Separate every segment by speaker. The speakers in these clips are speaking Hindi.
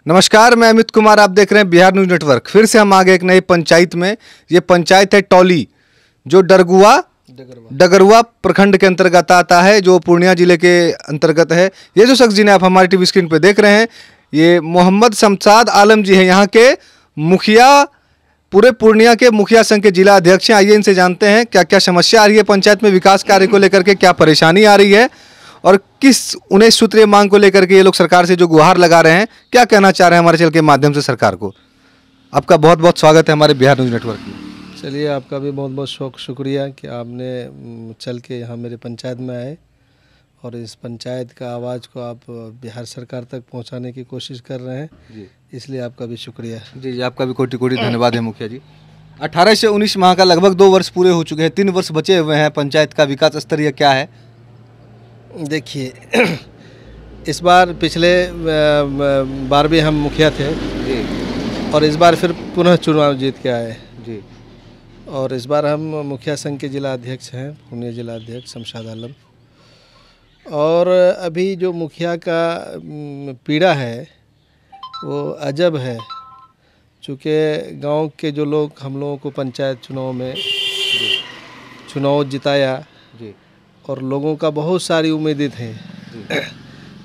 Speaker 1: नमस्कार, मैं अमित कुमार। आप देख रहे हैं बिहार न्यूज नेटवर्क। फिर से हम आ गए एक नई पंचायत में। ये पंचायत है टौली, जो डगरुआ प्रखंड के अंतर्गत आता है, जो पूर्णिया जिले के अंतर्गत है। ये जो शख्स जिन्हें आप हमारे टीवी स्क्रीन पर देख रहे हैं, ये मोहम्मद शमशाद आलम जी हैं, यहाँ के मुखिया, पूरे पूर्णिया के मुखिया संघ के जिला अध्यक्ष हैं। आइए इनसे जानते हैं क्या क्या समस्या आ रही है पंचायत में, विकास कार्य को लेकर के क्या परेशानी आ रही है और किस 19 सूत्रीय मांग को लेकर के ये लोग सरकार से जो गुहार लगा रहे हैं, क्या कहना चाह रहे हैं हमारे चैनल के माध्यम से सरकार को। आपका बहुत बहुत स्वागत है हमारे बिहार न्यूज नेटवर्क में।
Speaker 2: चलिए, आपका भी बहुत बहुत शुक्रिया कि आपने चल के यहाँ मेरे पंचायत में आए और इस पंचायत का आवाज़ को आप बिहार सरकार तक पहुँचाने की कोशिश कर रहे हैं जी। इसलिए आपका भी शुक्रिया।
Speaker 1: जी, आपका भी कोटि कोटि धन्यवाद है मुखिया जी। 18 से 19 माह का लगभग 2 वर्ष पूरे हो चुके हैं, 3 वर्ष बचे हुए हैं। पंचायत का विकास स्तरीय क्या है?
Speaker 2: देखिए, इस बार पिछले बार भी हम मुखिया थे जी, और इस बार फिर पुनः चुनाव जीत के आए जी। और इस बार हम मुखिया संघ के जिला अध्यक्ष हैं, पूर्णिया जिला अध्यक्ष शमशाद आलम। और अभी जो मुखिया का पीड़ा है वो अजब है, चूँकि गांव के जो लोग हम लोगों को पंचायत चुनाव में चुनाव जिताया जी, और लोगों का बहुत सारी उम्मीदें थी,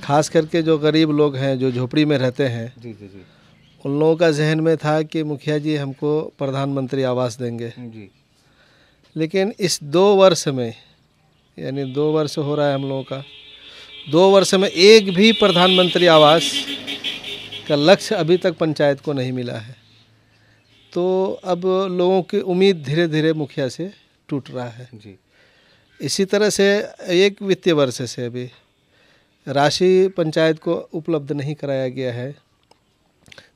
Speaker 2: खास करके जो गरीब लोग हैं, जो झोपड़ी में रहते हैं जी, उन लोगों का जहन में था कि मुखिया जी हमको प्रधानमंत्री आवास देंगे जी। लेकिन इस 2 वर्ष में, यानी 2 वर्ष हो रहा है हम लोगों का, 2 वर्ष में एक भी प्रधानमंत्री आवास का लक्ष्य अभी तक पंचायत को नहीं मिला है। तो अब लोगों की उम्मीद धीरे धीरे मुखिया से टूट रहा है जी। इसी तरह से एक वित्तीय वर्ष से अभी राशि पंचायत को उपलब्ध नहीं कराया गया है।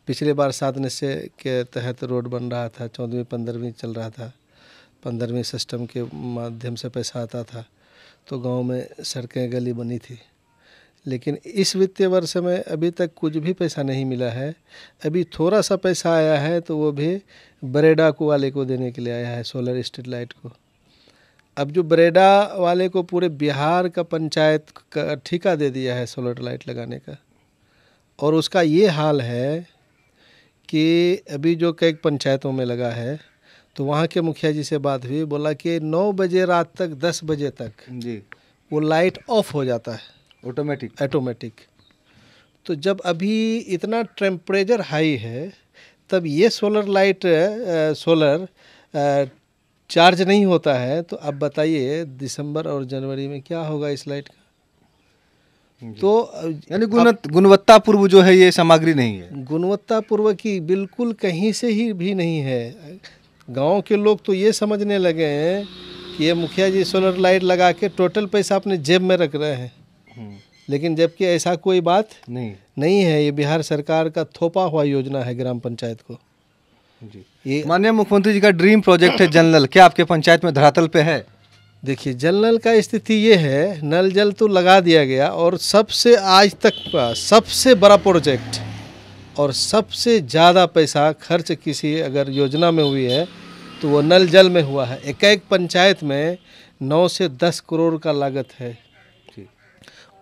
Speaker 2: पिछले बार 7 निश्चय के तहत रोड बन रहा था, 14वीं 15वीं चल रहा था, 15वीं सिस्टम के माध्यम से पैसा आता था, तो गांव में सड़कें गली बनी थी। लेकिन इस वित्तीय वर्ष में अभी तक कुछ भी पैसा नहीं मिला है। अभी थोड़ा सा पैसा आया है, तो वो भी बरेडा को वाले को देने के लिए आया है, सोलर स्ट्रीट लाइट को। अब जो बरेडा वाले को पूरे बिहार का पंचायत का ठेका दे दिया है सोलर लाइट लगाने का, और उसका ये हाल है कि अभी जो कई पंचायतों में लगा है, तो वहाँ के मुखिया जी से बात हुई, बोला कि 9 बजे रात तक 10 बजे तक जी वो लाइट ऑफ हो जाता है ऑटोमेटिक। तो जब अभी इतना टेम्परेचर हाई है, तब ये सोलर चार्ज नहीं होता है, तो अब बताइए दिसंबर और जनवरी में क्या होगा इस लाइट का। तो
Speaker 1: यानी गुणवत्तापूर्व जो है ये सामग्री नहीं है,
Speaker 2: गुणवत्तापूर्व की बिल्कुल कहीं से ही भी नहीं है। गांव के लोग तो ये समझने लगे हैं कि ये मुखिया जी सोलर लाइट लगा के टोटल पैसा अपने जेब में रख रहे हैं, लेकिन जबकि ऐसा कोई बात नहीं है। ये बिहार सरकार का थोपा हुआ योजना है ग्राम पंचायत को
Speaker 1: जी। ये माननीय मुख्यमंत्री जी का ड्रीम प्रोजेक्ट है जल नल, क्या आपके पंचायत में धरातल पे है?
Speaker 2: देखिए, जल नल का स्थिति ये है, नल जल तो लगा दिया गया, और सबसे आज तक का सबसे बड़ा प्रोजेक्ट और सबसे ज़्यादा पैसा खर्च किसी अगर योजना में हुई है तो वो नल जल में हुआ है। एक पंचायत में 9 से 10 करोड़ का लागत है,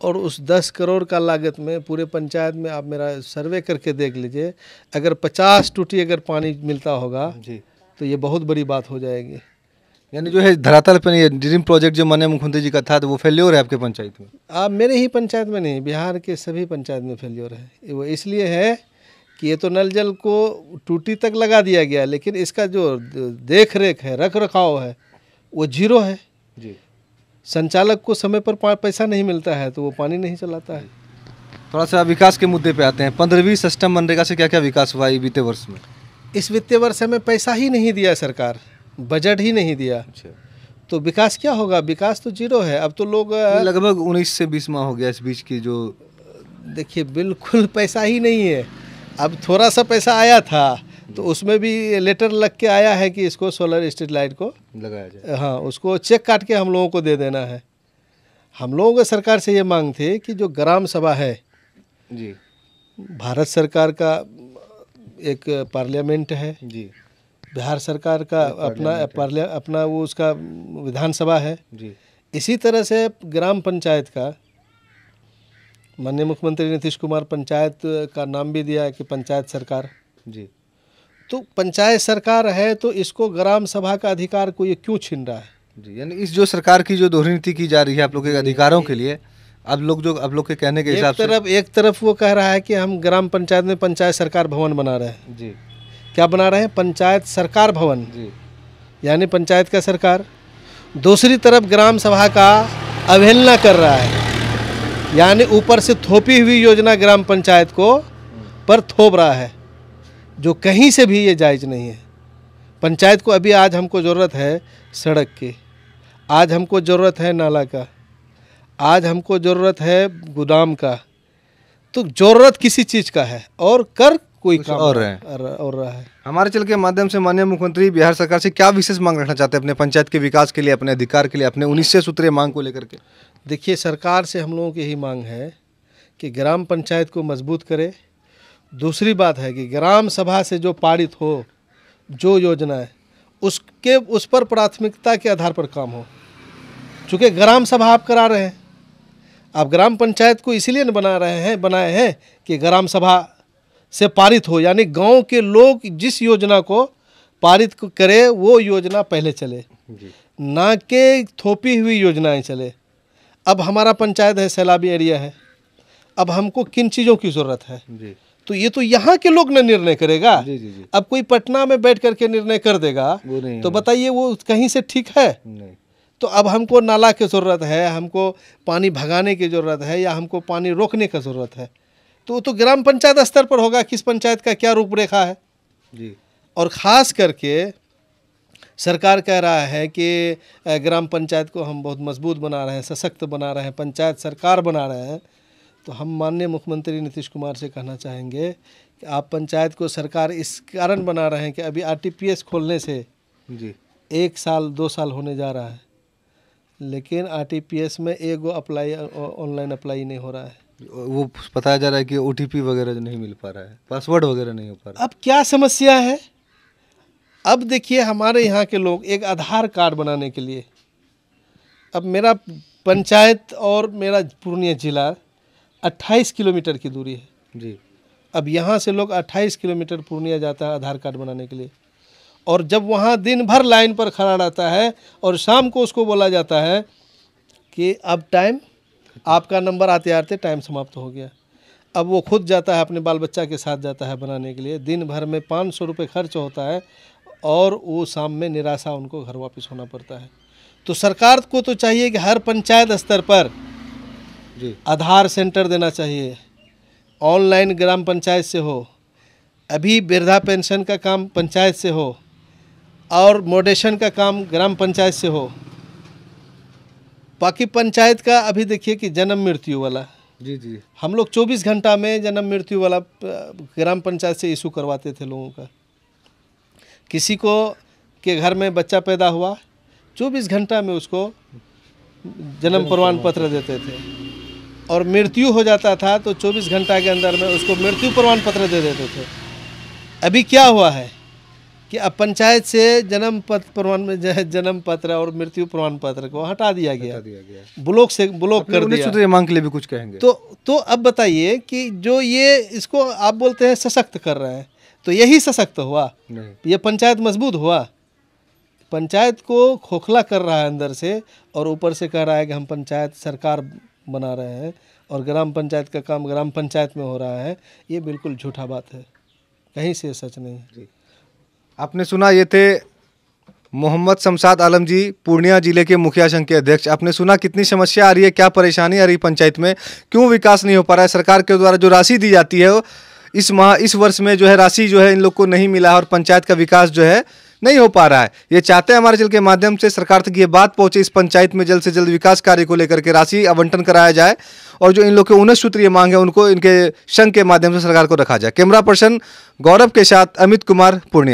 Speaker 2: और उस 10 करोड़ का लागत में पूरे पंचायत में आप मेरा सर्वे करके देख लीजिए, अगर 50 टूटी अगर पानी मिलता होगा जी, तो ये बहुत बड़ी बात हो जाएगी।
Speaker 1: यानी जो है धरातल पर ये ड्रीम प्रोजेक्ट जो माननीय मुख्यमंत्री जी का था, तो वो फेल्योर है आपके पंचायत में?
Speaker 2: आप मेरे ही पंचायत में नहीं, बिहार के सभी पंचायत में फेल्योर है। वो इसलिए है कि ये तो नल जल को टूटी तक लगा दिया गया, लेकिन इसका जो देख रेख है, रख रखाव है, वो जीरो है जी। संचालक को समय पर पैसा नहीं मिलता है, तो वो पानी नहीं चलाता है।
Speaker 1: थोड़ा सा विकास के मुद्दे पे आते हैं। 15वीं सिस्टम मनरेगा से क्या क्या विकास हुआ वित्तीय वर्ष में?
Speaker 2: इस वित्तीय वर्ष में पैसा ही नहीं दिया सरकार, बजट ही नहीं दिया। अच्छा, तो विकास क्या होगा? विकास तो जीरो है। अब तो लोग
Speaker 1: लगभग 19 से 20 माह हो गया इस बीच की, जो
Speaker 2: देखिए बिल्कुल पैसा ही नहीं है। अब थोड़ा सा पैसा आया था, तो उसमें भी लेटर लग के आया है कि इसको सोलर स्ट्रीट लाइट को लगाया जाए। हाँ, उसको चेक काट के हम लोगों को दे देना है। हम लोगों को सरकार से ये मांग थी कि जो ग्राम सभा है जी, भारत सरकार का एक पार्लियामेंट है जी, बिहार सरकार का अपना वो उसका विधानसभा है जी। इसी तरह से ग्राम पंचायत का माननीय मुख्यमंत्री नीतीश कुमार पंचायत का नाम भी दिया है कि पंचायत सरकार।
Speaker 1: जी।
Speaker 2: तो पंचायत सरकार है तो इसको ग्राम सभा का अधिकार को ये क्यों छीन रहा है?
Speaker 1: जी, यानी इस जो सरकार की जो दोहरी नीति की जा रही है आप लोग के अधिकारों के लिए, आप लोग के कहने के हिसाब से
Speaker 2: एक तरफ वो कह रहा है कि हम ग्राम पंचायत में पंचायत सरकार भवन बना रहे हैं।
Speaker 1: जी।
Speaker 2: क्या बना रहे हैं? पंचायत सरकार भवन।
Speaker 1: जी।
Speaker 2: यानी पंचायत का सरकार। दूसरी तरफ ग्राम सभा का अवहेलना कर रहा है, यानी ऊपर से थोपी हुई योजना ग्राम पंचायत को पर थोप रहा है, जो कहीं से भी ये जायज़ नहीं है। पंचायत को अभी आज हमको ज़रूरत है सड़क की, आज हमको ज़रूरत है नाला का, आज हमको ज़रूरत है गोदाम का। तो ज़रूरत किसी चीज़ का है और कर कोई काम
Speaker 1: और
Speaker 2: रहा है।
Speaker 1: हमारे चल के माध्यम से माननीय मुख्यमंत्री बिहार सरकार से क्या विशेष मांग रखना चाहते हैं अपने पंचायत के विकास के लिए, अपने अधिकार के लिए, अपने 19 सूत्रीय मांग को लेकर के?
Speaker 2: देखिए, सरकार से हम लोगों की यही मांग है कि ग्राम पंचायत को मजबूत करे। दूसरी बात है कि ग्राम सभा से जो पारित हो जो योजना है उस पर प्राथमिकता के आधार पर काम हो। चूँकि ग्राम सभा आप करा रहे हैं, आप ग्राम पंचायत को इसीलिए बनाए हैं कि ग्राम सभा से पारित हो, यानी गांव के लोग जिस योजना को पारित करे वो योजना पहले चले, ना कि थोपी हुई योजनाएं चले। अब हमारा पंचायत है, सैलाबी एरिया है, अब हमको किन चीज़ों की ज़रूरत है जी। तो ये तो यहाँ के लोग न निर्णय करेगा जी, जी, जी। अब कोई पटना में बैठ करके निर्णय कर देगा तो बताइए वो कहीं से ठीक है? नहीं। तो अब हमको नाला की ज़रूरत है, हमको पानी भगाने की ज़रूरत है, या हमको पानी रोकने का ज़रूरत है, तो ग्राम पंचायत स्तर पर होगा किस पंचायत का क्या रूपरेखा है जी। और ख़ास करके सरकार कह रहा है कि ग्राम पंचायत को हम बहुत मजबूत बना रहे हैं, सशक्त बना रहे हैं, पंचायत सरकार बना रहे हैं। तो हम माननीय मुख्यमंत्री नीतीश कुमार से कहना चाहेंगे कि आप पंचायत को सरकार इस कारण बना रहे हैं कि अभी आरटीपीएस खोलने से जी 1 साल 2 साल होने जा रहा है, लेकिन आरटीपीएस में एगो ऑनलाइन अप्लाई नहीं हो रहा है।
Speaker 1: वो बताया जा रहा है कि ओटीपी वगैरह नहीं मिल पा रहा है, पासवर्ड वगैरह नहीं हो पा रहा।
Speaker 2: अब क्या समस्या है? अब देखिए, हमारे यहाँ के लोग एक आधार कार्ड बनाने के लिए, अब मेरा पंचायत और मेरा पूर्णिया जिला 28 किलोमीटर की दूरी है जी। अब यहाँ से लोग 28 किलोमीटर पूर्णिया जाता है आधार कार्ड बनाने के लिए, और जब वहाँ दिन भर लाइन पर खड़ा रहता है और शाम को उसको बोला जाता है कि अब टाइम, आपका नंबर आते आते टाइम समाप्त हो गया। अब वो खुद जाता है, अपने बाल बच्चा के साथ जाता है बनाने के लिए, दिन भर में 500 रुपये खर्च होता है और वो शाम में निराशा उनको घर वापस होना पड़ता है। तो सरकार को तो चाहिए कि हर पंचायत स्तर पर जी आधार सेंटर देना चाहिए, ऑनलाइन ग्राम पंचायत से हो, अभी वृद्धा पेंशन का काम पंचायत से हो, और मोडेशन का काम ग्राम पंचायत से हो। बाकी पंचायत का अभी देखिए कि जन्म मृत्यु वाला जी जी हम लोग 24 घंटा में जन्म मृत्यु वाला ग्राम पंचायत से इशू करवाते थे लोगों का। किसी को के घर में बच्चा पैदा हुआ, 24 घंटा में उसको जन्म प्रमाण पत्र देते थे, और मृत्यु हो जाता था तो 24 घंटा के अंदर में उसको मृत्यु प्रमाण पत्र दे देते थे। अभी क्या हुआ है कि अब पंचायत से जन्म पत्र और मृत्यु प्रमाण पत्र को हटा दिया गया, ब्लॉक कर दिया।
Speaker 1: तो ये मांग के लिए भी कुछ कहेंगे?
Speaker 2: तो अब बताइए कि जो ये इसको आप बोलते हैं सशक्त कर रहे हैं, तो यही सशक्त हुआ? ये पंचायत मजबूत हुआ? पंचायत को खोखला कर रहा है अंदर से, और ऊपर से कह रहा है कि हम पंचायत सरकार बना रहे हैं और ग्राम पंचायत का काम ग्राम पंचायत में हो रहा है। ये बिल्कुल झूठा बात है, कहीं से सच नहीं है।
Speaker 1: आपने सुना, ये थे मोहम्मद शमशाद आलम जी, पूर्णिया जिले के मुखिया संघ के अध्यक्ष। आपने सुना कितनी समस्या आ रही है, क्या परेशानी आ रही पंचायत में, क्यों विकास नहीं हो पा रहा है। सरकार के द्वारा जो राशि दी जाती है इस वर्ष में जो है राशि जो है इन लोग को नहीं मिला है, और पंचायत का विकास जो है नहीं हो पा रहा है। ये चाहते हैं हमारे चैनल के माध्यम से सरकार तक ये बात पहुंचे, इस पंचायत में जल्द से जल्द विकास कार्य को लेकर के राशि आवंटन कराया जाए, और जो इन लोग के 19 सूत्रीय मांग है उनको इनके संघ के माध्यम से सरकार को रखा जाए। कैमरा पर्सन गौरव के साथ अमित कुमार, पूर्णिया।